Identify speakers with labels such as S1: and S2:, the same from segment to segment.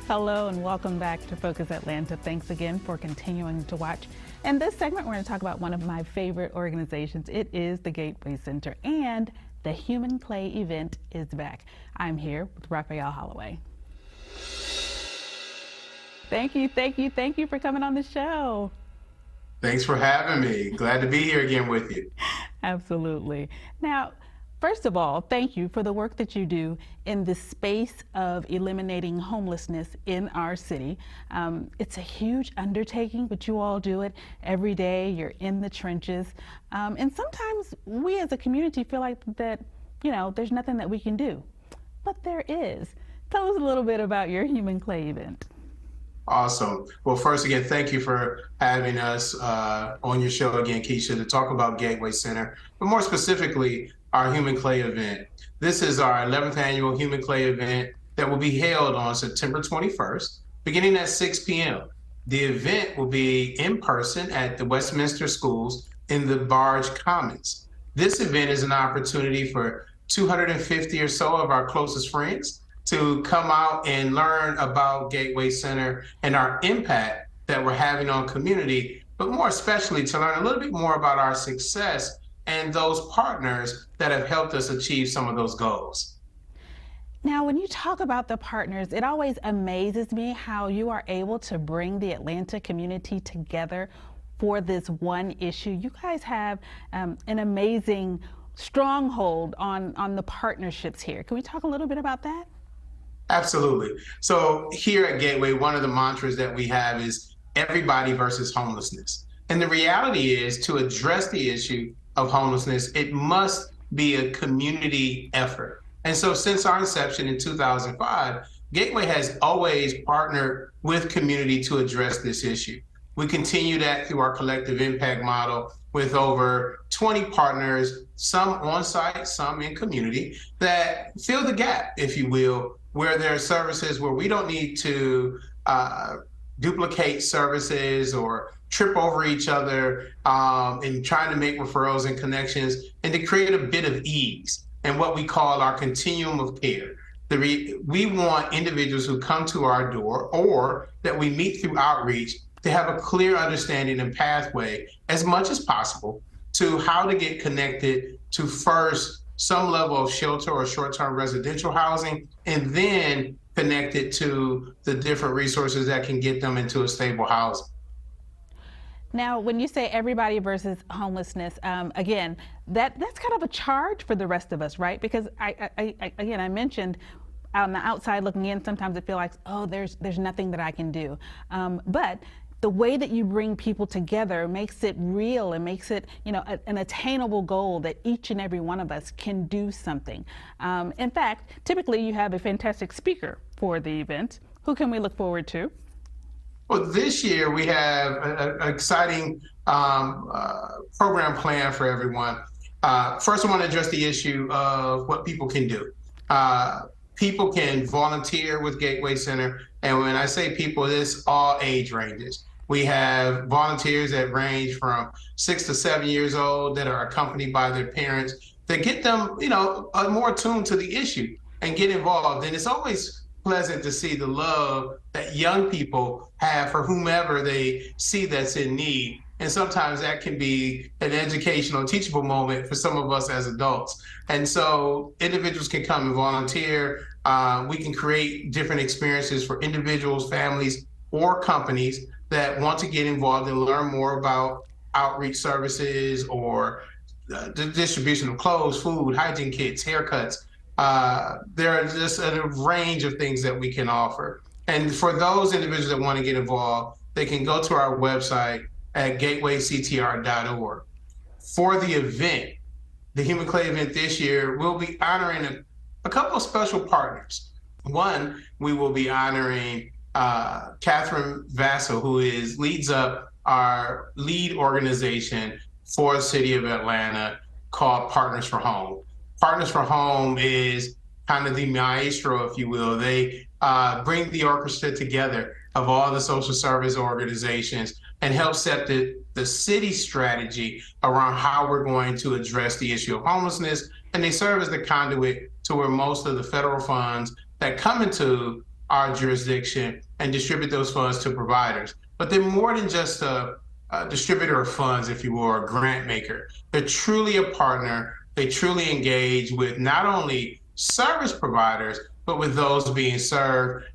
S1: Hello and welcome back to Focus Atlanta. Thanks again for continuing to watch. In this segment, we're going to talk about one of my favorite organizations. It is the Gateway Center, and the Human Clay event is back. I'm here with Raphael Holloway. Thank you for coming on the show.
S2: Thanks for having me. Glad to be here again with you.
S1: Absolutely. Now, first of all, thank you for the work that you do in the space of eliminating homelessness in our city. It's a huge undertaking, but you all do it every day. You're in the trenches. And sometimes we as a community feel like that, there's nothing that we can do. But there is. Tell us a little bit about your Human Clay event.
S2: Awesome. Well, first again, thank you for having us on your show again, Keisha, to talk about Gateway Center, but more specifically, our Human Clay event. This is our 11th annual Human Clay event that will be held on September 21st, beginning at 6 p.m. The event will be in person at the Westminster Schools in the Barge Commons. This event is an opportunity for 250 or so of our closest friends to come out and learn about Gateway Center and our impact that we're having on community, but more especially to learn a little bit more about our success and those partners that have helped us achieve some of those goals.
S1: Now, when you talk about the partners, it always amazes me how you are able to bring the Atlanta community together for this one issue. You guys have an amazing stronghold on the partnerships here. Can we talk a little bit about that?
S2: Absolutely. So here at Gateway, one of the mantras that we have is everybody versus homelessness. And the reality is, to address the issue of homelessness, it must be a community effort. And so since our inception in 2005, Gateway has always partnered with community to address this issue. We continue that through our collective impact model with over 20 partners, some on site, some in community, that fill the gap, if you will, where there are services where we don't need to duplicate services or trip over each other in trying to make referrals and connections, and to create a bit of ease and what we call our continuum of care. We want individuals who come to our door or that we meet through outreach to have a clear understanding and pathway as much as possible to how to get connected to first some level of shelter or short-term residential housing, and then connected to the different resources that can get them into a stable housing.
S1: Now, when you say everybody versus homelessness, again, that's kind of a charge for the rest of us, right? Because I mentioned on the outside looking in, sometimes it feels like, oh, there's nothing that I can do. But the way that you bring people together makes it real and makes it, an attainable goal that each and every one of us can do something. In fact, typically you have a fantastic speaker for the event. Who can we look forward to?
S2: Well, this year we have an exciting program plan for everyone. First, I want to address the issue of what people can do. People can volunteer with Gateway Center. And when I say people, it's all age ranges. We have volunteers that range from 6 to 7 years old that are accompanied by their parents that get them, more attuned to the issue and get involved. And it's always pleasant to see the love that young people have for whomever they see that's in need. And sometimes that can be an educational, teachable moment for some of us as adults. And so individuals can come and volunteer. We can create different experiences for individuals, families, or companies that want to get involved and learn more about outreach services or the distribution of clothes, food, hygiene kits, haircuts. There are just a range of things that we can offer. And for those individuals that want to get involved, they can go to our website at gatewayctr.org. For the event, the Human Clay event this year, we'll be honoring a couple of special partners. One, we will be honoring Catherine Vassell, who leads up our lead organization for the city of Atlanta called Partners for Home. Partners for Home is kind of the maestro, if you will. They bring the orchestra together of all the social service organizations and help set the city strategy around how we're going to address the issue of homelessness. And they serve as the conduit to where most of the federal funds that come into our jurisdiction and distribute those funds to providers. But they're more than just a distributor of funds, if you will, or a grant maker. They're truly a partner. They truly engage with not only service providers, but with those being served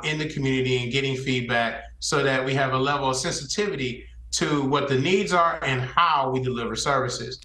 S2: in the community and getting feedback so that we have a level of sensitivity to what the needs are and how we deliver services.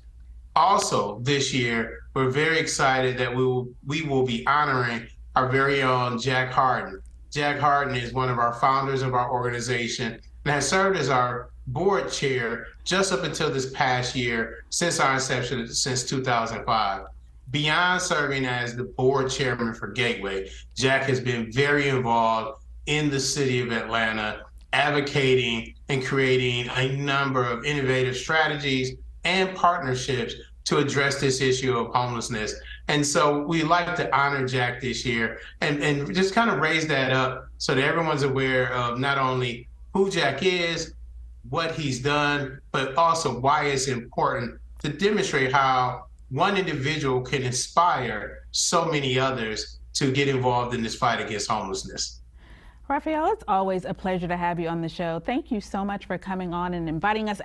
S2: Also, this year, we're very excited that we will be honoring our very own Jack Harden. Jack Harden is one of our founders of our organization and has served as our board chair just up until this past year, since our inception, since 2005. Beyond serving as the board chairman for Gateway, Jack has been very involved in the city of Atlanta, advocating and creating a number of innovative strategies and partnerships to address this issue of homelessness. And so we like to honor Jack this year and just kind of raise that up so that everyone's aware of not only who Jack is, what he's done, but also why it's important to demonstrate how one individual can inspire so many others to get involved in this fight against homelessness.
S1: Raphael, it's always a pleasure to have you on the show. Thank you so much for coming on and inviting us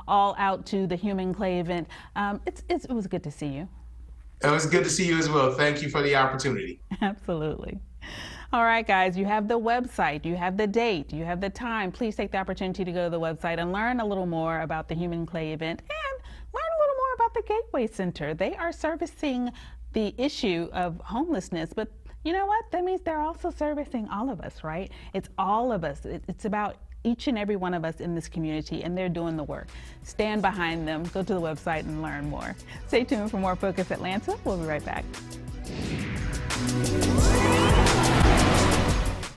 S1: all out to the Human Clay event. It was good to see you.
S2: It was good to see you as well. Thank you for the opportunity.
S1: Absolutely. All right, guys, you have the website, you have the date, you have the time. Please take the opportunity to go to the website and learn a little more about the Human Clay event and learn a little more about the Gateway Center. They are servicing the issue of homelessness, but you know what? That means they're also servicing all of us, right? It's all of us. It's about each and every one of us in this community, and they're doing the work. Stand behind them, go to the website and learn more. Stay tuned for more Focus Atlanta. We'll be right back.